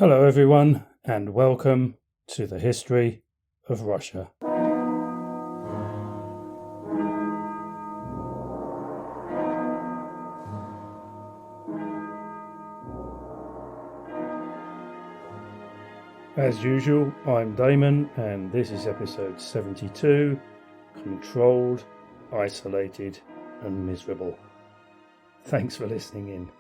Hello everyone, and welcome to the history of Russia. As usual, I'm Damon, and this is episode 72, Controlled, Isolated and Miserable. Thanks for listening in.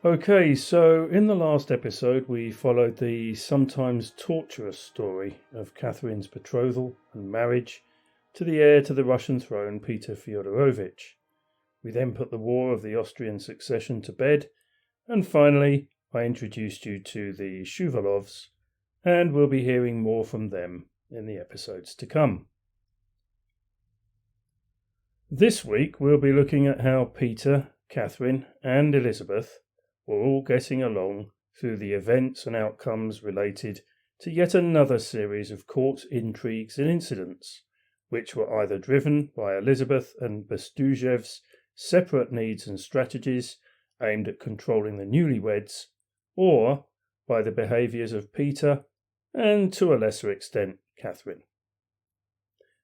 Okay, so in the last episode we followed the sometimes torturous story of Catherine's betrothal and marriage to the heir to the Russian throne, Peter Fyodorovich. We then put the war of the Austrian succession to bed, and finally I introduced you to the Shuvalovs, and we'll be hearing more from them in the episodes to come. This week we'll be looking at how Peter, Catherine and Elizabeth were all getting along through the events and outcomes related to yet another series of court intrigues and incidents, which were either driven by Elizabeth and Bestuzhev's separate needs and strategies aimed at controlling the newlyweds, or by the behaviours of Peter and, to a lesser extent, Catherine.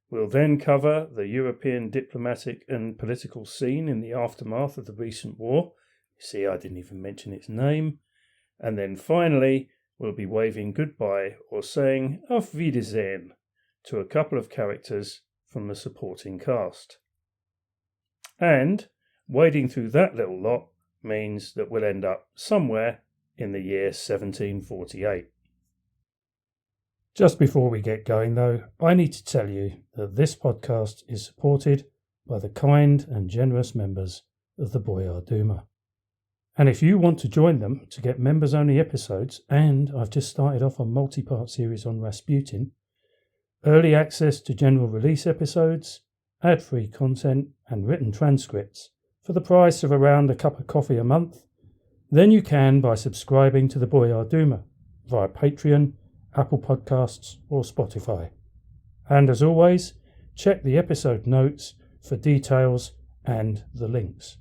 We'll then cover the European diplomatic and political scene in the aftermath of the recent war. See, I didn't even mention its name. And then finally, we'll be waving goodbye or saying auf wiedersehen to a couple of characters from the supporting cast. And wading through that little lot means that we'll end up somewhere in the year 1748. Just before we get going though, I need to tell you that this podcast is supported by the kind and generous members of the Boyar Duma. And if you want to join them to get members-only episodes, and I've just started off a multi-part series on Rasputin, early access to general release episodes, ad-free content and written transcripts for the price of around a cup of coffee a month, then you can by subscribing to the Boyar Duma via Patreon, Apple Podcasts or Spotify. And as always, check the episode notes for details and the links.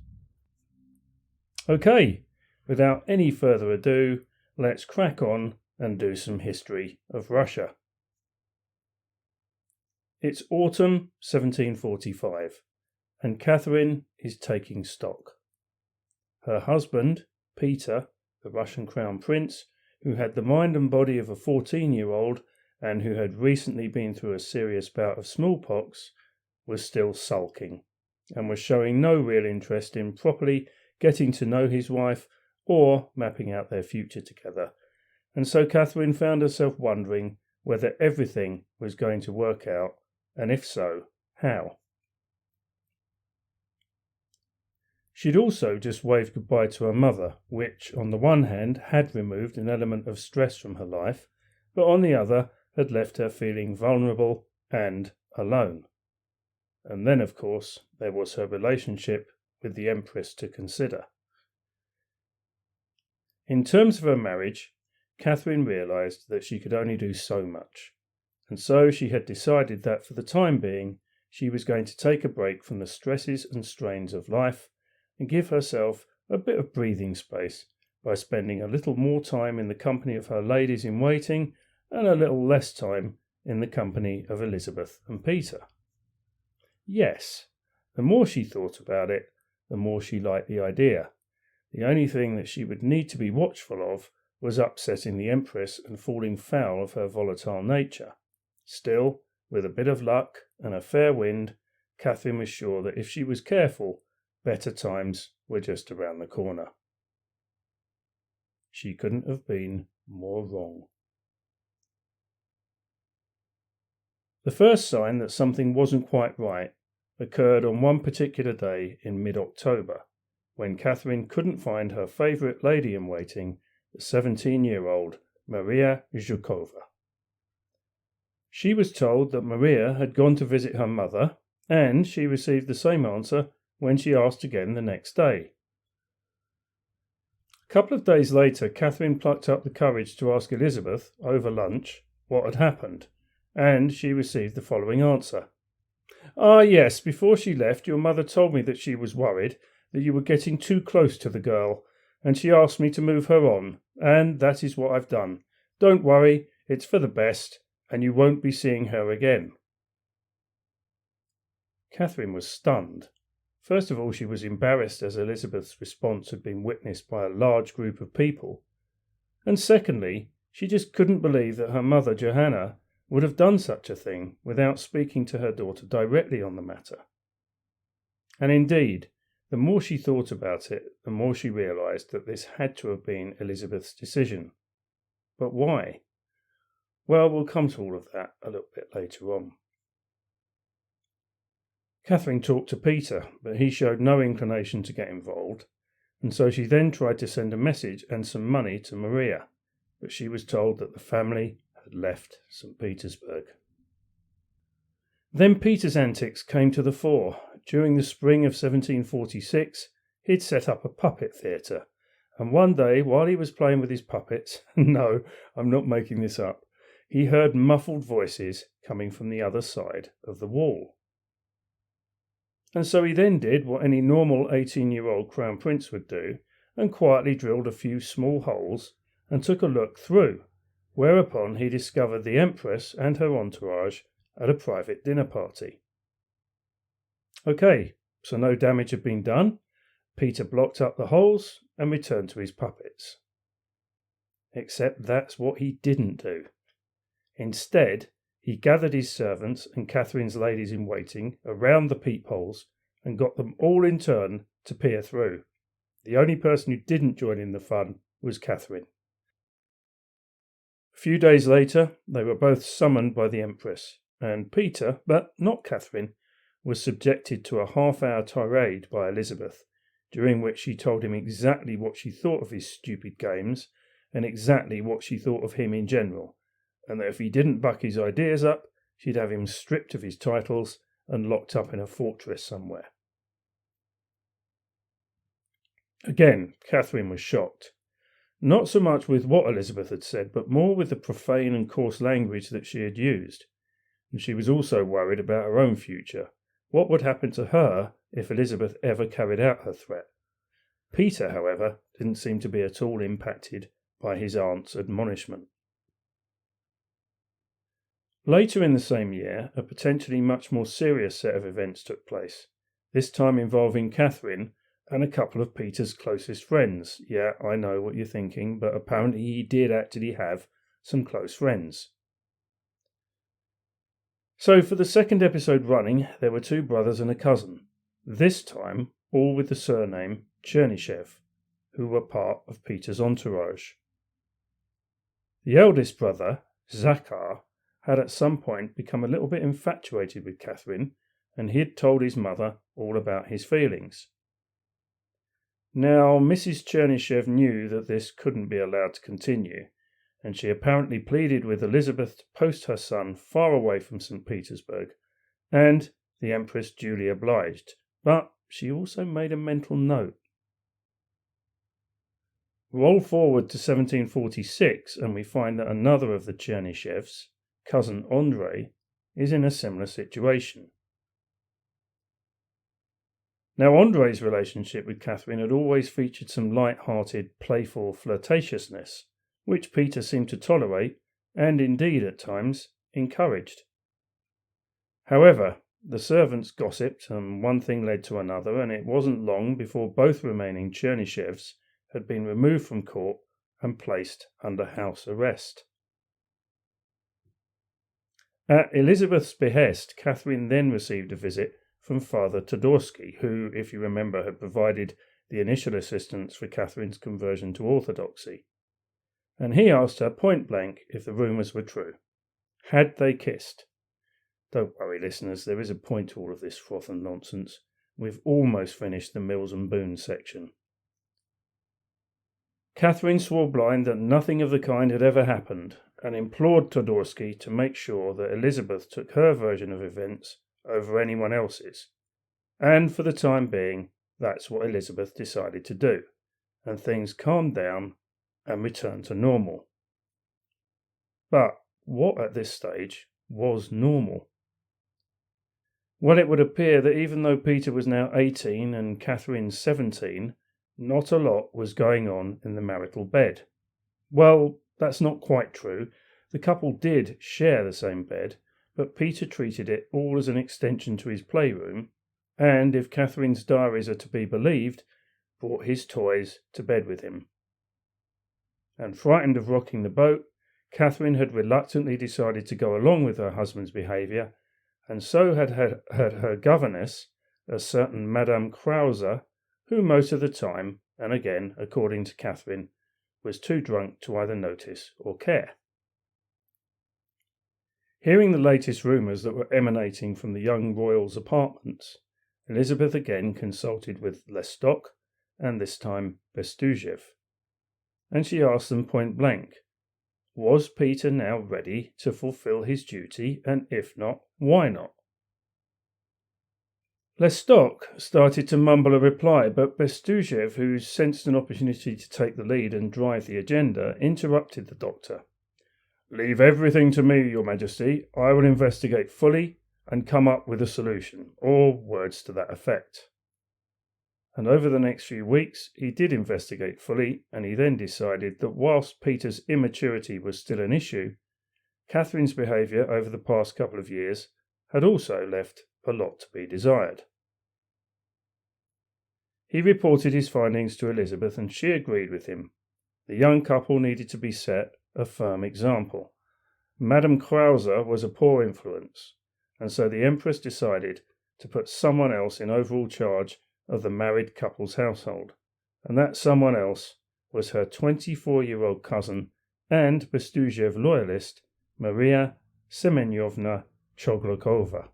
Okay, without any further ado, let's crack on and do some history of Russia. It's autumn 1745, and Catherine is taking stock. Her husband, Peter, the Russian Crown Prince, who had the mind and body of a 14-year-old and who had recently been through a serious bout of smallpox, was still sulking and was showing no real interest in properly getting to know his wife or mapping out their future together. And so Catherine found herself wondering whether everything was going to work out, and if so, how. She'd also just waved goodbye to her mother, which, on the one hand, had removed an element of stress from her life, but on the other had left her feeling vulnerable and alone. And then, of course, there was her relationship with the Empress to consider. In terms of her marriage, Catherine realised that she could only do so much, and so she had decided that for the time being she was going to take a break from the stresses and strains of life and give herself a bit of breathing space by spending a little more time in the company of her ladies-in-waiting and a little less time in the company of Elizabeth and Peter. Yes, the more she thought about it, the more she liked the idea. The only thing that she would need to be watchful of was upsetting the Empress and falling foul of her volatile nature. Still, with a bit of luck and a fair wind, Catherine was sure that if she was careful, better times were just around the corner. She couldn't have been more wrong. The first sign that something wasn't quite right occurred on one particular day in mid-October, when Catherine couldn't find her favourite lady-in-waiting, the 17-year-old Maria Zhukova. She was told that Maria had gone to visit her mother, and she received the same answer when she asked again the next day. A couple of days later, Catherine plucked up the courage to ask Elizabeth, over lunch, what had happened, and she received the following answer. Yes, before she left, your mother told me that she was worried that you were getting too close to the girl, and she asked me to move her on, and that is what I've done. Don't worry, it's for the best, and you won't be seeing her again." Catherine was stunned. First of all, she was embarrassed as Elizabeth's response had been witnessed by a large group of people. And secondly, she just couldn't believe that her mother, Johanna, would have done such a thing without speaking to her daughter directly on the matter. And indeed, the more she thought about it, the more she realised that this had to have been Elizabeth's decision. But why? Well, we'll come to all of that a little bit later on. Catherine talked to Peter, but he showed no inclination to get involved, and so she then tried to send a message and some money to Maria, but she was told that the family had left St. Petersburg. Then Peter's antics came to the fore. During the spring of 1746, he'd set up a puppet theatre, and one day, while he was playing with his puppets, no, I'm not making this up, he heard muffled voices coming from the other side of the wall. And so he then did what any normal 18-year-old crown prince would do, and quietly drilled a few small holes and took a look through, whereupon he discovered the Empress and her entourage at a private dinner party. Okay, so no damage had been done. Peter blocked up the holes and returned to his puppets. Except that's what he didn't do. Instead, he gathered his servants and Catherine's ladies-in-waiting around the peepholes and got them all in turn to peer through. The only person who didn't join in the fun was Catherine. A few days later, they were both summoned by the Empress, and Peter, but not Catherine, was subjected to a half-hour tirade by Elizabeth, during which she told him exactly what she thought of his stupid games and exactly what she thought of him in general, and that if he didn't buck his ideas up, she'd have him stripped of his titles and locked up in a fortress somewhere. Again, Catherine was shocked. Not so much with what Elizabeth had said, but more with the profane and coarse language that she had used. And she was also worried about her own future. What would happen to her if Elizabeth ever carried out her threat? Peter, however, didn't seem to be at all impacted by his aunt's admonishment. Later in the same year, a potentially much more serious set of events took place, this time involving Catherine and a couple of Peter's closest friends. Yeah, I know what you're thinking, but apparently he did actually have some close friends. So for the second episode running, there were two brothers and a cousin, this time all with the surname Chernyshev, who were part of Peter's entourage. The eldest brother, Zakhar, had at some point become a little bit infatuated with Catherine, and he had told his mother all about his feelings. Now, Mrs. Chernyshev knew that this couldn't be allowed to continue, and she apparently pleaded with Elizabeth to post her son far away from St. Petersburg, and the Empress duly obliged, but she also made a mental note. Roll forward to 1746, and we find that another of the Chernyshevs, cousin Andrei, is in a similar situation. Now, Andrei's relationship with Catherine had always featured some light-hearted, playful flirtatiousness, which Peter seemed to tolerate, and indeed at times encouraged. However, the servants gossiped, and one thing led to another, and it wasn't long before both remaining Chernyshevs had been removed from court and placed under house arrest. At Elizabeth's behest, Catherine then received a visit from Father Todorsky, who, if you remember, had provided the initial assistance for Catherine's conversion to Orthodoxy. And he asked her point blank if the rumours were true. Had they kissed? Don't worry, listeners, there is a point to all of this froth and nonsense. We've almost finished the Mills and Boons section. Catherine swore blind that nothing of the kind had ever happened, and implored Todorsky to make sure that Elizabeth took her version of events over anyone else's. And for the time being, that's what Elizabeth decided to do, and things calmed down and returned to normal. But what at this stage was normal? Well, it would appear that even though Peter was now 18 and Catherine 17, not a lot was going on in the marital bed. Well, that's not quite true. The couple did share the same bed, but Peter treated it all as an extension to his playroom, and, if Catherine's diaries are to be believed, brought his toys to bed with him. And frightened of rocking the boat, Catherine had reluctantly decided to go along with her husband's behaviour, and so had her governess, a certain Madame Krause, who most of the time, and again according to Catherine, was too drunk to either notice or care. Hearing the latest rumours that were emanating from the young royal's apartments, Elizabeth again consulted with Lestock, and this time Bestuzhev, and she asked them point blank, was Peter now ready to fulfil his duty, and if not, why not? Lestock started to mumble a reply, but Bestuzhev, who sensed an opportunity to take the lead and drive the agenda, interrupted the doctor. Leave everything to me, Your Majesty. I will investigate fully and come up with a solution, or words to that effect. And over the next few weeks, he did investigate fully, and he then decided that whilst Peter's immaturity was still an issue, Catherine's behaviour over the past couple of years had also left a lot to be desired. He reported his findings to Elizabeth, and she agreed with him. The young couple needed to be set a firm example. Madame Krause was a poor influence, and so the Empress decided to put someone else in overall charge of the married couple's household, and that someone else was her 24-year-old cousin and Bestuzhev loyalist, Maria Semyonovna Choglakova.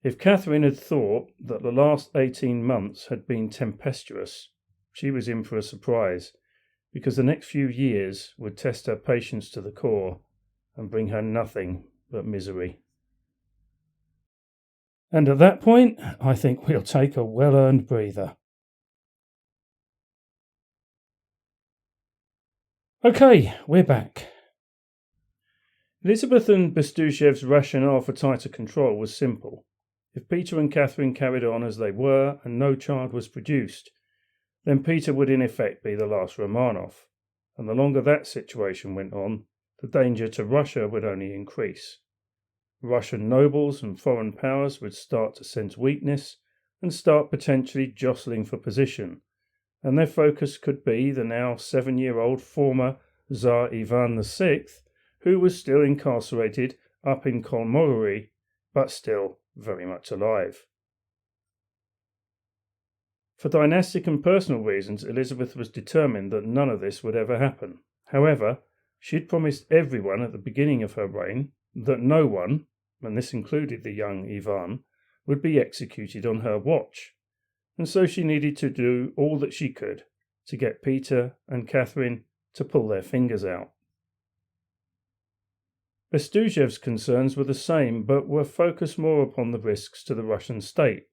If Catherine had thought that the last 18 months had been tempestuous, she was in for a surprise, because the next few years would test her patience to the core and bring her nothing but misery. And at that point, I think we'll take a well-earned breather. Okay, we're back. Elizabeth and Bestuzhev's rationale for tighter control was simple. If Peter and Catherine carried on as they were and no child was produced, then Peter would in effect be the last Romanov, and the longer that situation went on, the danger to Russia would only increase. Russian nobles and foreign powers would start to sense weakness and start potentially jostling for position, and their focus could be the now 7-year-old former Tsar Ivan VI, who was still incarcerated up in Kolmogory, but still very much alive. For dynastic and personal reasons, Elizabeth was determined that none of this would ever happen. However, she'd promised everyone at the beginning of her reign that no one, and this included the young Ivan, would be executed on her watch, and so she needed to do all that she could to get Peter and Catherine to pull their fingers out. Bestuzhev's concerns were the same, but were focused more upon the risks to the Russian state.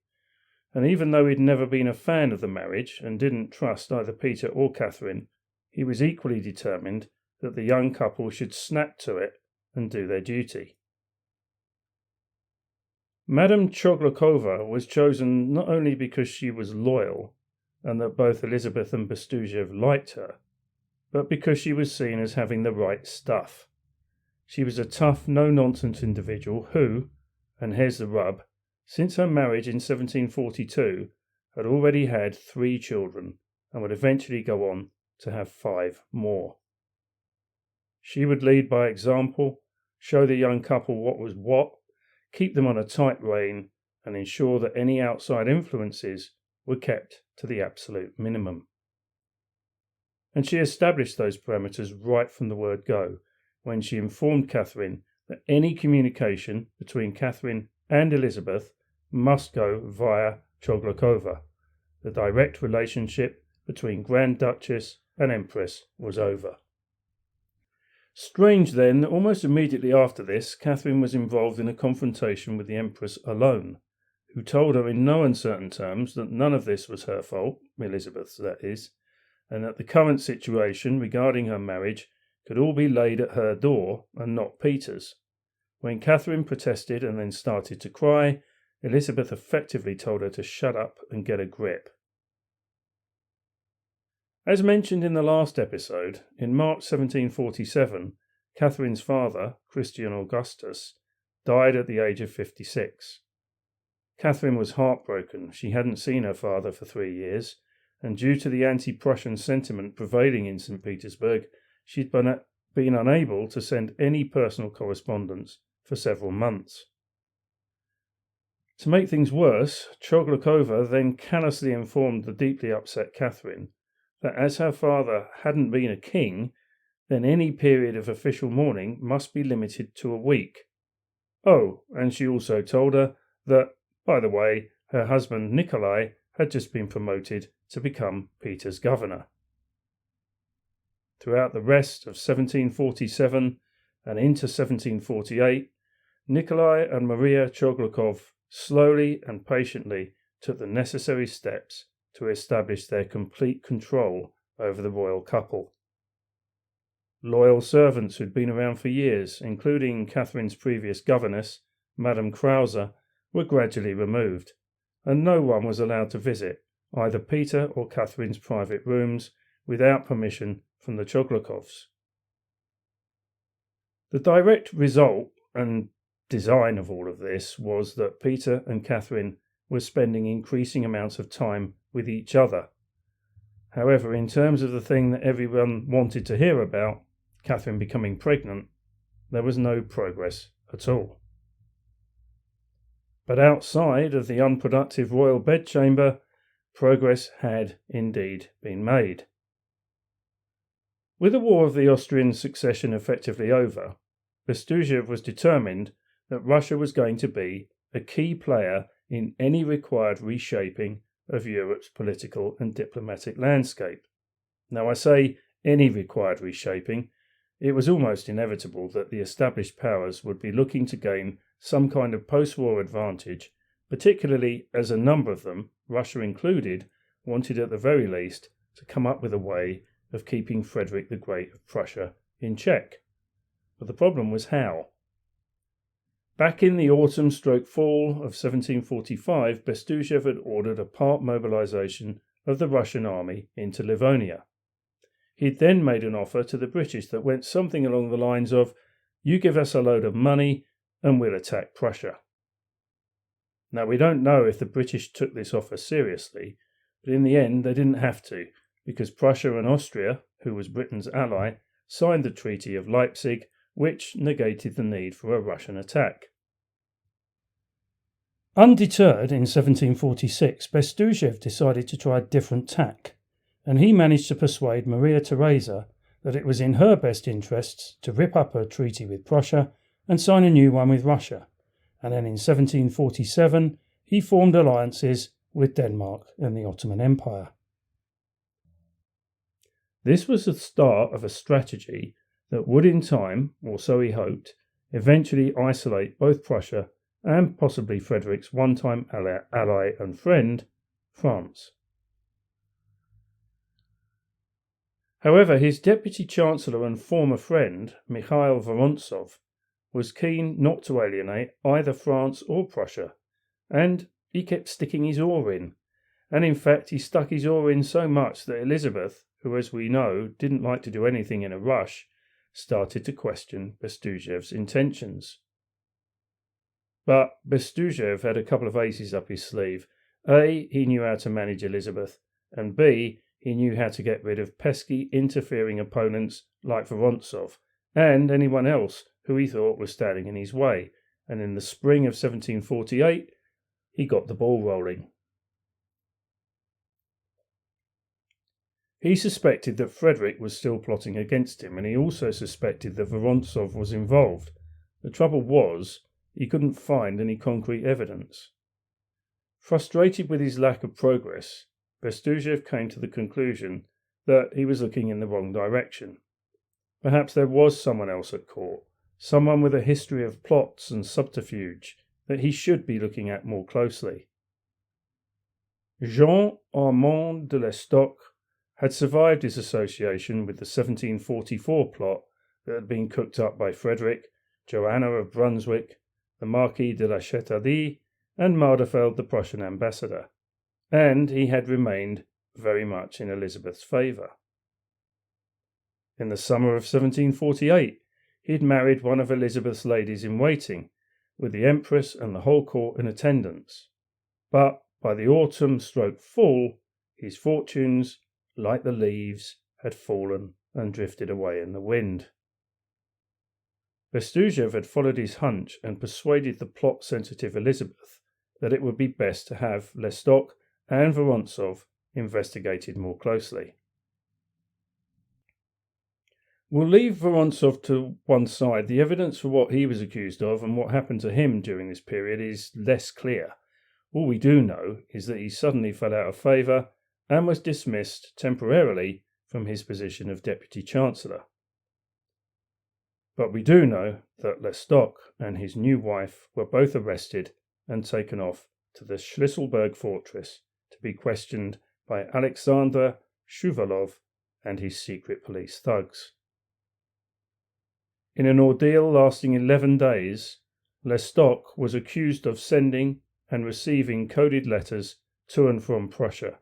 And even though he'd never been a fan of the marriage and didn't trust either Peter or Catherine, he was equally determined that the young couple should snap to it and do their duty. Madame Choglakova was chosen not only because she was loyal and that both Elizabeth and Bestuzhev liked her, but because she was seen as having the right stuff. She was a tough, no-nonsense individual who, and here's the rub, since her marriage in 1742, had already had 3 children and would eventually go on to have 5 more. She would lead by example, show the young couple what was what, keep them on a tight rein, and ensure that any outside influences were kept to the absolute minimum. And she established those parameters right from the word go, when she informed Catherine that any communication between Catherine and Elizabeth must go via Choglakova. The direct relationship between Grand Duchess and Empress was over. Strange then that almost immediately after this, Catherine was involved in a confrontation with the Empress alone, who told her in no uncertain terms that none of this was her fault, Elizabeth's that is, and that the current situation regarding her marriage could all be laid at her door and not Peter's. When Catherine protested and then started to cry, Elizabeth effectively told her to shut up and get a grip. As mentioned in the last episode, in March 1747, Catherine's father, Christian Augustus, died at the age of 56. Catherine was heartbroken. She hadn't seen her father for 3 years, and due to the anti-Prussian sentiment prevailing in St. Petersburg, she'd been unable to send any personal correspondence for several months. To make things worse, Choglukova then callously informed the deeply upset Catherine that as her father hadn't been a king, then any period of official mourning must be limited to a week. Oh, and she also told her that, by the way, her husband Nikolai had just been promoted to become Peter's governor. Throughout the rest of 1747 and into 1748, Nikolai and Maria Choglukov slowly and patiently took the necessary steps to establish their complete control over the royal couple. Loyal servants who'd been around for years, including Catherine's previous governess, Madame Krause, were gradually removed, and no one was allowed to visit either Peter or Catherine's private rooms without permission from the Choglukovs. The direct result and design of all of this was that Peter and Catherine were spending increasing amounts of time with each other. However, in terms of the thing that everyone wanted to hear about, Catherine becoming pregnant, there was no progress at all. But outside of the unproductive royal bedchamber, progress had indeed been made. With the War of the Austrian Succession effectively over, Bestuzhev was determined that Russia was going to be a key player in any required reshaping of Europe's political and diplomatic landscape. Now, I say any required reshaping. It was almost inevitable that the established powers would be looking to gain some kind of post-war advantage, particularly as a number of them, Russia included, wanted at the very least to come up with a way of keeping Frederick the Great of Prussia in check. But the problem was how. Back in the autumn/fall of 1745, Bestuzhev had ordered a part mobilization of the Russian army into Livonia. He'd then made an offer to the British that went something along the lines of, "You give us a load of money and we'll attack Prussia." Now, we don't know if the British took this offer seriously, but in the end they didn't have to, because Prussia and Austria, who was Britain's ally, signed the Treaty of Leipzig, which negated the need for a Russian attack. Undeterred, in 1746, Bestuzhev decided to try a different tack, and he managed to persuade Maria Theresa that it was in her best interests to rip up her treaty with Prussia and sign a new one with Russia, and then in 1747 he formed alliances with Denmark and the Ottoman Empire. This was the start of a strategy that would in time, or so he hoped, eventually isolate both Prussia and possibly Frederick's one-time ally and friend, France. However, his deputy chancellor and former friend, Mikhail Vorontsov, was keen not to alienate either France or Prussia, and he kept sticking his oar in. And in fact, he stuck his oar in so much that Elizabeth, who, as we know, didn't like to do anything in a rush, started to question Bestuzhev's intentions. But Bestuzhev had a couple of aces up his sleeve. A, he knew how to manage Elizabeth, and B, he knew how to get rid of pesky, interfering opponents like Vorontsov, and anyone else who he thought was standing in his way, and in the spring of 1748, he got the ball rolling. He suspected that Frederick was still plotting against him, and he also suspected that Vorontsov was involved. The trouble was, he couldn't find any concrete evidence. Frustrated with his lack of progress, Bestuzhev came to the conclusion that he was looking in the wrong direction. Perhaps there was someone else at court, someone with a history of plots and subterfuge that he should be looking at more closely. Jean Armand de Lestoc had survived his association with the 1744 plot that had been cooked up by Frederick, Joanna of Brunswick, the Marquis de la Chatardie, and Mardefeld, the Prussian ambassador, and he had remained very much in Elizabeth's favour. In the summer of 1748, he had married one of Elizabeth's ladies-in-waiting, with the Empress and the whole court in attendance. But by the autumn/fall, his fortunes, like the leaves, had fallen and drifted away in the wind. Bestuzhev had followed his hunch and persuaded the plot-sensitive Elizabeth that it would be best to have Lestock and Vorontsov investigated more closely. We'll leave Vorontsov to one side. The evidence for what he was accused of and what happened to him during this period is less clear. All we do know is that he suddenly fell out of favour and was dismissed temporarily from his position of Deputy Chancellor. But we do know that Lestock and his new wife were both arrested and taken off to the Schlisselburg fortress to be questioned by Alexander Shuvalov and his secret police thugs. In an ordeal lasting 11 days, Lestock was accused of sending and receiving coded letters to and from Prussia,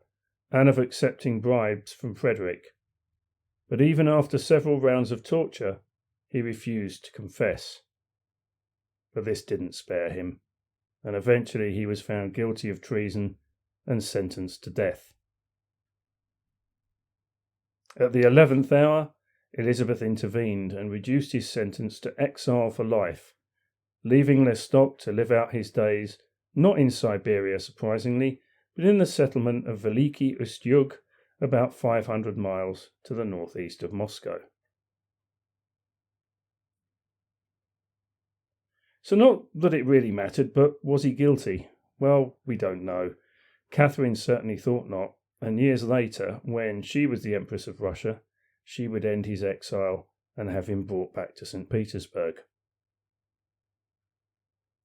and of accepting bribes from Frederick. But even after several rounds of torture, he refused to confess. But this didn't spare him, and eventually he was found guilty of treason and sentenced to death. At the 11th hour, Elizabeth intervened and reduced his sentence to exile for life, leaving Lestock to live out his days not in Siberia, surprisingly, but in the settlement of Veliki Ustyug, about 500 miles to the northeast of Moscow. So not that it really mattered, but was he guilty? Well, we don't know. Catherine certainly thought not, and years later, when she was the Empress of Russia, she would end his exile and have him brought back to St. Petersburg.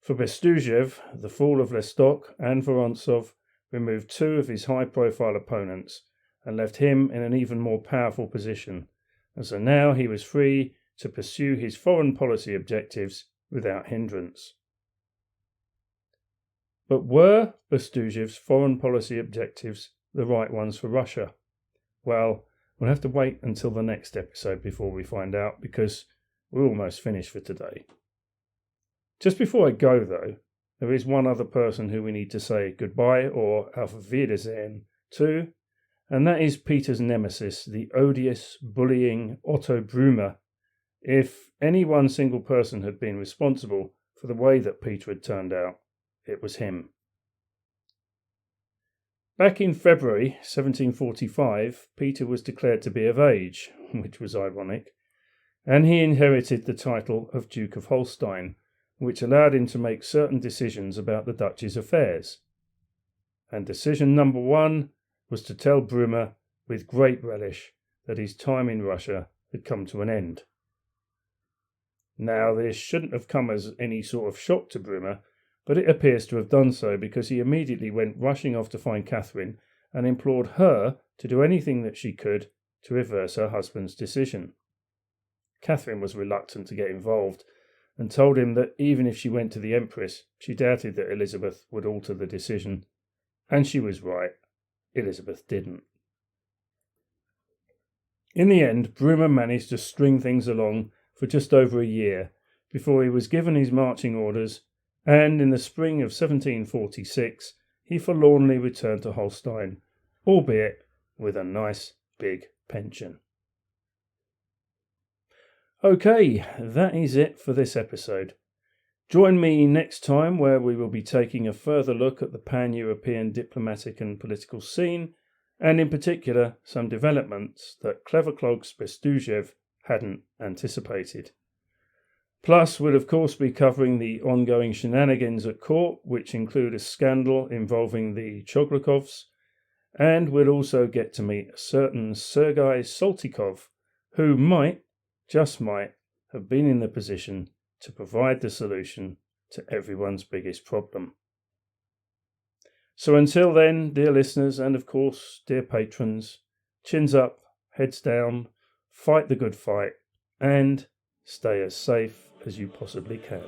For Bestuzhev, the fall of Lestock and Vorontsov removed two of his high-profile opponents and left him in an even more powerful position, and so now he was free to pursue his foreign policy objectives without hindrance. But were Bestuzhev's foreign policy objectives the right ones for Russia? Well, we'll have to wait until the next episode before we find out, because we're almost finished for today. Just before I go, though, there is one other person who we need to say goodbye or auf Wiedersehen to, and that is Peter's nemesis, the odious, bullying Otto Brümmer. If any one single person had been responsible for the way that Peter had turned out, it was him. Back in February 1745, Peter was declared to be of age, which was ironic, and he inherited the title of Duke of Holstein, which allowed him to make certain decisions about the Duchy's affairs. And decision number one was to tell Brümmer with great relish that his time in Russia had come to an end. Now, this shouldn't have come as any sort of shock to Brümmer, but it appears to have done so, because he immediately went rushing off to find Catherine and implored her to do anything that she could to reverse her husband's decision. Catherine was reluctant to get involved and told him that even if she went to the Empress, she doubted that Elizabeth would alter the decision. And she was right. Elizabeth didn't. In the end, Brümmer managed to string things along for just over a year before he was given his marching orders, and in the spring of 1746 he forlornly returned to Holstein, albeit with a nice big pension. Okay, that is it for this episode. Join me next time, where we will be taking a further look at the pan-European diplomatic and political scene, and in particular some developments that Cleverclogs Bestuzhev hadn't anticipated. Plus, we'll of course be covering the ongoing shenanigans at court, which include a scandal involving the Choglakovs, and we'll also get to meet a certain Sergei Saltykov, who might, just might, have been in the position to provide the solution to everyone's biggest problem. So until then, dear listeners, and of course, dear patrons, chins up, heads down, fight the good fight, and stay as safe as you possibly can.